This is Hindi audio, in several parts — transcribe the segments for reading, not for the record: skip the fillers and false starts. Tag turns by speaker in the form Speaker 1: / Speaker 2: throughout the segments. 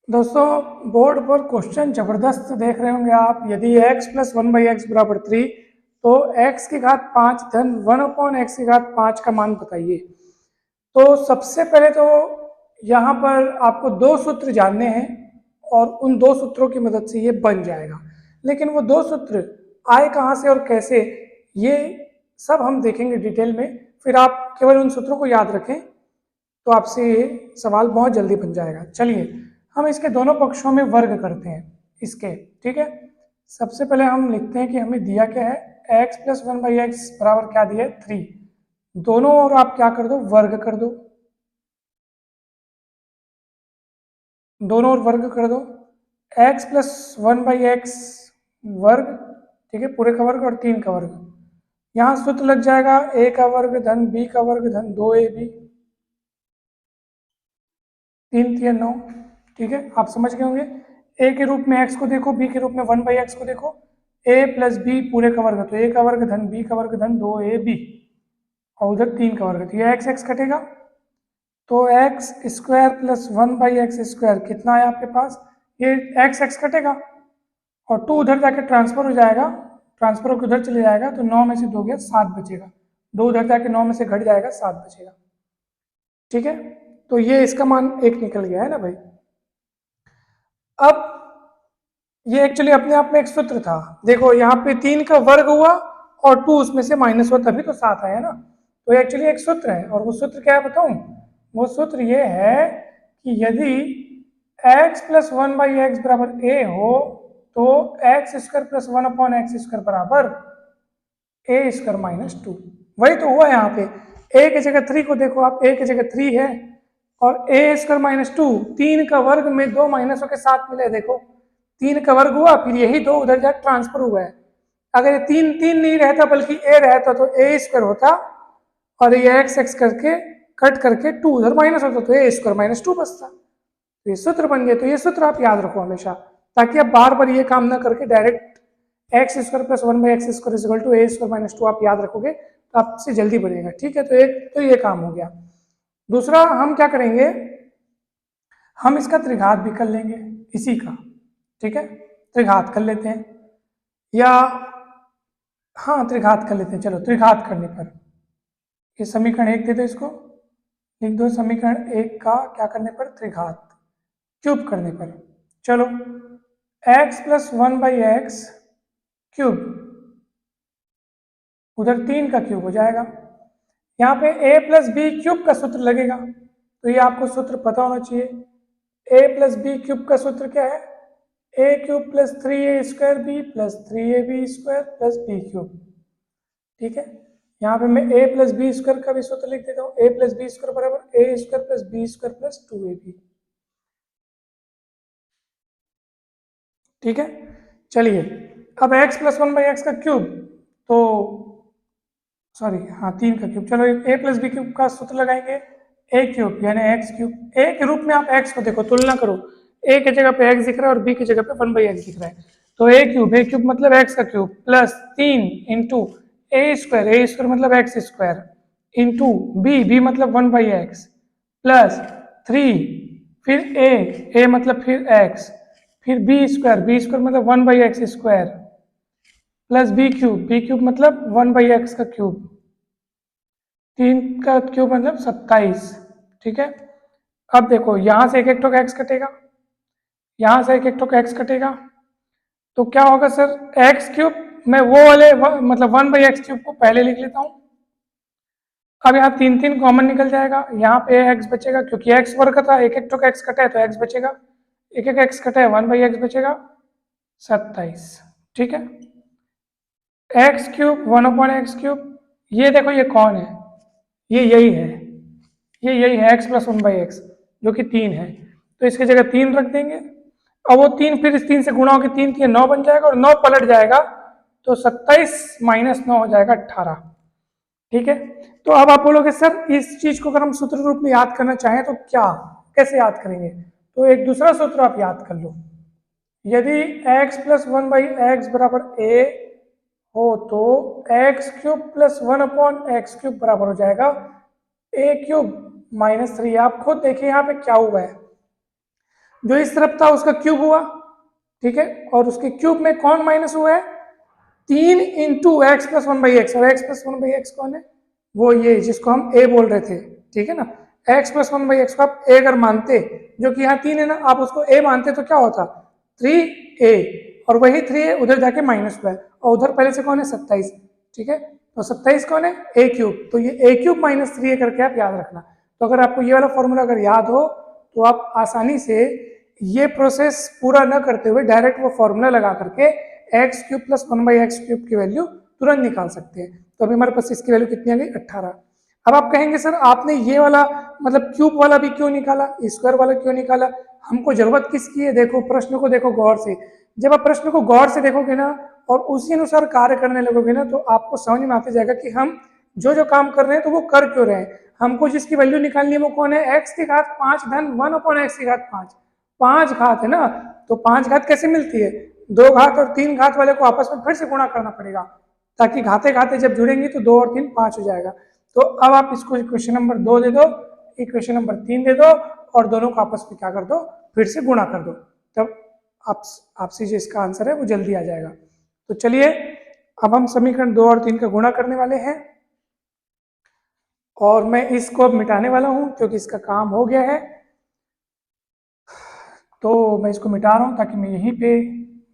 Speaker 1: दोस्तों, बोर्ड पर क्वेश्चन जबरदस्त देख रहे होंगे आप। यदि x plus one by x बराबर 3 तो x की घात 5 धन 1/x की घात 5 का मान बताइए। तो सबसे पहले तो यहाँ पर आपको दो सूत्र जानने हैं और उन दो सूत्रों की मदद से ये बन जाएगा। लेकिन वो दो सूत्र आए कहाँ से और कैसे, ये सब हम देखेंगे डिटेल में। फिर आप केवल उन सूत्रों को याद रखें तो आपसे ये सवाल बहुत जल्दी बन जाएगा। चलिए हम इसके दोनों पक्षों में वर्ग करते हैं इसके, ठीक है। सबसे पहले हम लिखते हैं कि हमें दिया क्या है, x plus one by x बराबर क्या दिया है, 3। दोनों ओर आप क्या कर दो, वर्ग कर दो, दोनों ओर वर्ग कर दो। x plus one by x वर्ग, ठीक है, पूरे का वर्ग और 3 का वर्ग। यहाँ सूत्र लग जाएगा a का वर्ग धन b का वर्ग धन 2ab, 3 3 9, ठीक है। आप समझ गए होंगे। a के रूप में x को देखो, b के रूप में वन बाई एक्स को देखो। a प्लस बी पूरे का वर्ग, तो a का वर्ग धन b का वर्ग धन 2ab, और उधर 3 का वर्ग, तो ये x x कटेगा। तो x square plus one by x square कितना है आपके पास, ये एक्स एक्स कटेगा और 2 उधर जाके ट्रांसफर हो जाएगा, ट्रांसफर होकर उधर चले जाएगा, तो 9 में से 2 गया 7 बचेगा। 2 उधर जाके 9 में से घट जाएगा, 7 बचेगा, ठीक है। तो ये इसका मान 1 निकल गया है ना भाई। अब ये एक्चुअली अपने आप में एक सूत्र था। देखो यहाँ पे 3 का वर्ग हुआ और 2 उसमें से माइनस हुआ, तभी तो 7 आया ना। तो एक्चुअली एक सूत्र है, और वो सूत्र क्या है बताऊं। वो सूत्र ये है कि यदि x plus one by x बराबर a हो तो x square plus one upon x square बराबर a स्क्वायर माइनस 2। वही तो हुआ यहाँ पे। a की जगह 3 को देखो आप, a की जगह 3 है और a स्क्वायर माइनस 2, 3 का वर्ग में 2 माइनसों के साथ मिले, देखो 3 का वर्ग हुआ, फिर यही 2 उधर जाकर ट्रांसफर हुआ है। अगर ये 3 3 नहीं रहता बल्कि a रहता तो a स्क्वायर होता, और ये एक्स एक्स करके कट करके 2 उधर माइनस होता तो a स्क्वायर माइनस 2 बचता। तो ये सूत्र बन गया। तो ये सूत्र आप याद रखो हमेशा, ताकि आप बार बार ये काम ना करके direct x square plus one by x square is equal to a square minus 2 आप याद रखोगे तो आपसे जल्दी बनेगा, ठीक है। तो एक तो ये काम हो गया। दूसरा हम क्या करेंगे, हम इसका त्रिघात भी कर लेंगे इसी का, ठीक है। त्रिघात कर लेते हैं, या हाँ त्रिघात कर लेते हैं। चलो त्रिघात करने पर ये समीकरण 1 दे दो, इसको लिख दो। समीकरण 1 का क्या करने पर, त्रिघात क्यूब करने पर। चलो x plus one by x cube, उधर 3 का क्यूब हो जाएगा। यहाँ पे a प्लस बी क्यूब का सूत्र लगेगा, तो ये आपको सूत्र पता होना चाहिए। a प्लस बी क्यूब का सूत्र क्या है, a cube plus 3a square b plus 3ab square plus b cube, ठीक है। यहाँ पे मैं a प्लस बी स्क्वायर का भी सूत्र लिख देता हूँ, a प्लस बी स्क्वायर बराबर a square plus b square plus 2ab, ठीक है। चलिए अब x plus one by x का क्यूब, तो सॉरी हाँ 3 का क्यूब। चलो a प्लस बी क्यूब का सूत्र लगाएंगे, a क्यूब यानी एक्स क्यूब। a के रूप में आप x को देखो, तुलना करो, a की जगह पे x दिख रहा है और b की जगह पे वन बाई एक्स दिख रहा है, तो a क्यूब मतलब x का cube plus 3 into a square मतलब x स्क्वायर इंटू b मतलब वन बाई एक्स प्लस 3, फिर a मतलब फिर x, फिर बी स्क्वायर मतलब one by x square plus b cube मतलब वन बाई एक्स का क्यूब, 3 का क्यूब मतलब 27, ठीक है। अब देखो यहां से एक एक टोक एक्स कटेगा, यहां से एक एक टोक एक्स कटेगा, तो क्या होगा सर, एक्स क्यूब, मैं वो वाले मतलब वन बाई एक्स क्यूब को पहले लिख लेता हूं। अब यहाँ 3 3 कॉमन निकल जाएगा, यहाँ पे एक्स बचेगा क्योंकि एक्स वर्ग था, एक एक टोक एक्स कटा है तो एक्स बचेगा, एक एक एक्स कटा है वन बाई एक्स बचेगा 27, ठीक है। X cube one upon x cube, ये देखो ये कौन है, ये यही है, ये यही है x plus one by x जो कि 3 है, तो इसकी जगह 3 रख देंगे। और वो 3 फिर इस 3 से गुणा होकर 3 3 9 बन जाएगा और 9 पलट जाएगा तो 27 माइनस 9 हो जाएगा 18, ठीक है। तो अब आप बोलोगे सर इस चीज को अगर हम सूत्र रूप में याद करना चाहें तो क्या, कैसे याद करेंगे, तो एक दूसरा सूत्र आप याद कर लो। यदि x plus one by x बराबर a हो तो x cube plus one upon x cube बराबर हो जाएगा a क्यूब माइनस 3। आप खुद देखिए यहाँ पे क्या हुआ है, जो इस तरफ था उसका क्यूब हुआ, ठीक है, और उसके क्यूब में कौन माइनस हुआ है, 3 into x plus one by x, और x plus one by x कौन है, वो ये जिसको हम ए बोल रहे थे, ठीक है ना। X plus one by x को आप ए अगर मानते, जो कि यहाँ 3 है ना, आप उसको ए मानते तो क्या होता, 3a, और वही 3a उधर जाके माइनस हुआ है, और उधर पहले से कौन है 27, ठीक है, तो 27 कौन है a क्यूब, तो ये a क्यूब माइनस 3a करके आप याद रखना। तो अगर आपको ये वाला फॉर्मूला अगर याद हो तो आप आसानी से ये प्रोसेस पूरा न करते हुए डायरेक्ट वो फॉर्मूला लगा करके x cube plus one by x cube की वैल्यू तुरंत निकाल सकते हैं। तो अभी हमारे पास इसकी वैल्यू कितनी आ गई, 18। अब आप कहेंगे सर आपने ये वाला मतलब क्यूब वाला भी क्यों निकाला, स्क्वायर वाला क्यों निकाला, हमको जरूरत किसकी है। देखो प्रश्न को देखो गौर से, जब आप प्रश्न को गौर से देखोगे ना और उसी अनुसार कार्य करने लगोगे ना, तो आपको समझ में आते जाएगा कि हम जो जो काम कर रहे हैं तो वो कर क्यों रहे हैं। हमको जिसकी वैल्यू निकालनी है वो कौन है, एक्स की घात 5 धन 1 अपॉन एक्स की घात 5, 5 घात है ना, तो 5 घात कैसे मिलती है, 2 घात और 3 घात वाले को आपस में फिर से गुणा करना पड़ेगा, ताकि घाते घाते जब जुड़ेंगे तो 2 और 3 5 हो जाएगा। तो अब आप इसको इक्वेशन नंबर 2 दे दो, इक्वेशन नंबर 3 दे दो, और दोनों को आपस में क्या कर दो, फिर से गुणा कर दो, तब आपसे जो इसका आंसर है वो जल्दी आ जाएगा। तो चलिए अब हम समीकरण 2 और 3 का गुणा करने वाले हैं, और मैं इसको अब मिटाने वाला हूं क्योंकि इसका काम हो गया है। तो मैं इसको मिटा रहा हूं ताकि मैं यहीं पे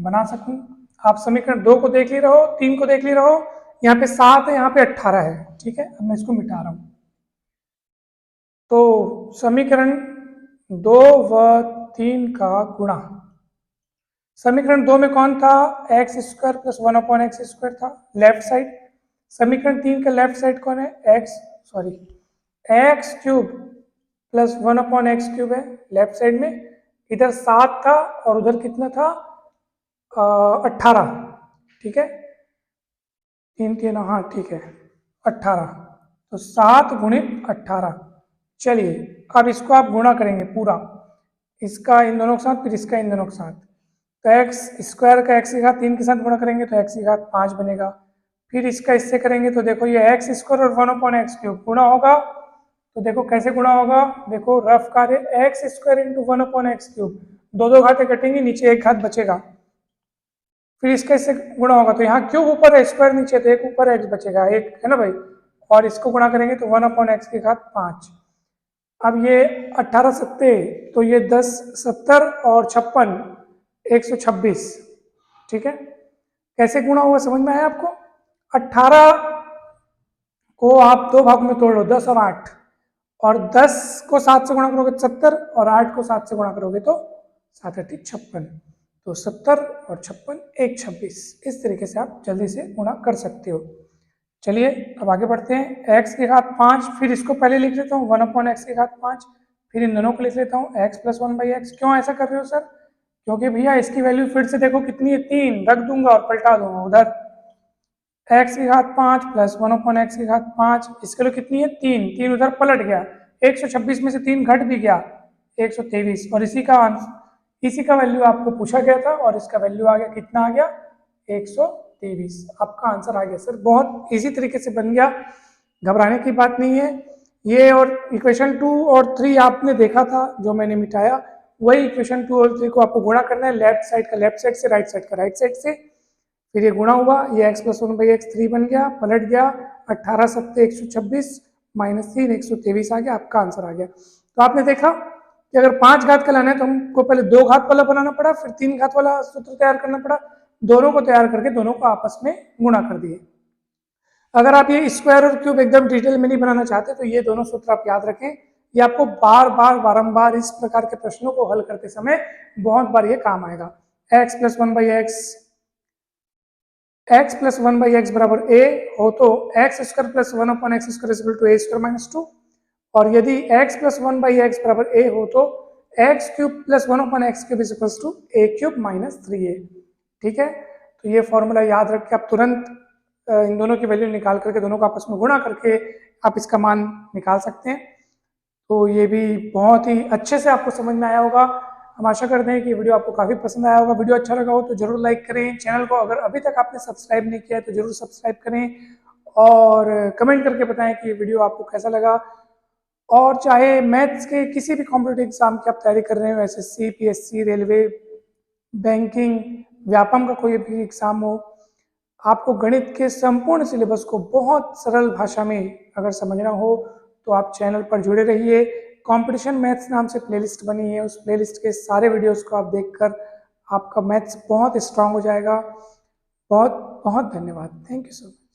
Speaker 1: बना सकूं। आप समीकरण 2 को देख ले रहो, 3 को देख ले रहो, यहाँ पे 7 है, यहाँ पे 18 है, ठीक है। अब मैं इसको मिटा रहा हूं। तो समीकरण 2 व 3 का गुणा, समीकरण 2 में कौन था, x square plus 1 upon x square था लेफ्ट साइड। समीकरण 3 का लेफ्ट साइड कौन है, x cube plus 1 upon x cube है लेफ्ट साइड में। इधर 7 था और उधर कितना था, 18, ठीक है, 3 3 हाँ ठीक है 18, तो 7 गुणित 18। चलिए अब इसको आप गुणा करेंगे पूरा, इसका इन दोनों के साथ फिर इसका इन दोनों के साथ, तो एक्स स्क्वायर का एक्स की घात 3 के साथ गुणा करेंगे तो एक्स की घात 5 बनेगा। फिर इसका इससे करेंगे तो देखो ये एक्स स्क्वायर और 1 अपॉन एक्स क्यूब गुणा होगा, तो देखो कैसे गुणा होगा, देखो रफ कार्य, x square into 1 upon x cube, दो घातें कटेंगी, नीचे एक घात बचेगा। फिर इसका इससे गुणा होगा तो यहाँ क्यूब ऊपर है, स्क्वायर नीचे, तो एक ऊपर एक्स बचेगा, एक है ना भाई, और इसको गुणा करेंगे तो 1 अपॉन एक्स की घात 5। अब ये 18 सत्ते, तो ये 10 70 और 56 126, ठीक है। कैसे गुणा हुआ समझ में आया आपको, 18 को आप दो भागों में तोड़ लो, 10 और 8, और 10 को 7 से गुणा करोगे तो 70, और 8 को 7 से गुणा करोगे तो 7 8 56, तो 70 और 56 126। इस तरीके से आप जल्दी से गुणा कर सकते हो। चलिए अब आगे बढ़ते हैं, x की घात 5, फिर इसको पहले लिख लेता हूँ 1 अपॉन एक्स की घात 5, फिर इन दोनों को लिख लेता हूँ x प्लस 1 बाई एक्स। क्यों ऐसा कर रहे हो सर, क्योंकि भैया इसकी वैल्यू फिर से देखो कितनी है, 3 रख दूंगा और पलटा दूंगा उधर, x की घात 5 प्लस 1 अपॉन एक्स की घात 5, इसके लिए कितनी है 3, 3 उधर पलट गया, 126 में से 3 घट भी गया 123, और इसी का वैल्यू आपको पूछा गया था, और इसका वैल्यू आ गया कितना आ गया 123। आपका आंसर आ गया सर, बहुत इजी तरीके से बन गया, घबराने की बात नहीं है ये। और इक्वेशन 2 और 3 आपने देखा था जो मैंने मिटाया, वही इक्वेशन 2 और 3 को आपको गुणा करना है, लेफ्ट साइड का लेफ्ट साइड से, राइट साइड का राइट साइड से। फिर ये गुणा हुआ, ये x प्लस 1 बाई एक्स 3 बन गया, पलट गया, 18 7 126 माइनस 3 123 आ गया, आपका आंसर आ गया। तो आपने देखा कि अगर 5 घात का लाना है तो हमको पहले 2 घात वाला बनाना पड़ा, फिर 3 घात वाला सूत्र तैयार करना पड़ा, दोनों को तैयार करके दोनों को आपस में गुणा कर दिए। अगर आप ये स्क्वायर और क्यूब एकदम डिटेल में नहीं बनाना चाहते तो ये दोनों सूत्र आप याद रखें, ये आपको बार बार बारंबार इस प्रकार के प्रश्नों को हल करते समय बहुत बार ये काम आएगा। x प्लस 1 बाई एक्स बराबर a हो तो x square plus 1 upon x square is equal to a square minus 2, और यदि x प्लस 1 बाई एक्स बराबर a हो तो x cube plus 1 upon x cube is equal to a cube minus 3a, ठीक है। तो ये फॉर्मूला याद रख के आप तुरंत इन दोनों की वैल्यू निकाल करके दोनों को आपस में गुणा करके आप इसका मान निकाल सकते हैं। तो ये भी बहुत ही अच्छे से आपको समझ में आया होगा। हम आशा करते हैं कि वीडियो आपको काफ़ी पसंद आया होगा। वीडियो अच्छा लगा हो तो जरूर लाइक करें, चैनल को अगर अभी तक आपने सब्सक्राइब नहीं किया है तो जरूर सब्सक्राइब करें, और कमेंट करके बताएं कि वीडियो आपको कैसा लगा। और चाहे मैथ्स के किसी भी कॉम्पिटेटिव एग्जाम की आप तैयारी कर रहे हो, SSC, PSC, railway, banking, Vyapam का कोई भी एग्जाम हो, आपको गणित के संपूर्ण सिलेबस को बहुत सरल भाषा में अगर समझना हो तो आप चैनल पर जुड़े रहिए। कंपटीशन मैथ्स नाम से प्लेलिस्ट बनी है, उस प्लेलिस्ट के सारे वीडियोस को आप देखकर आपका मैथ्स बहुत स्ट्रांग हो जाएगा। बहुत बहुत धन्यवाद। Thank you so much.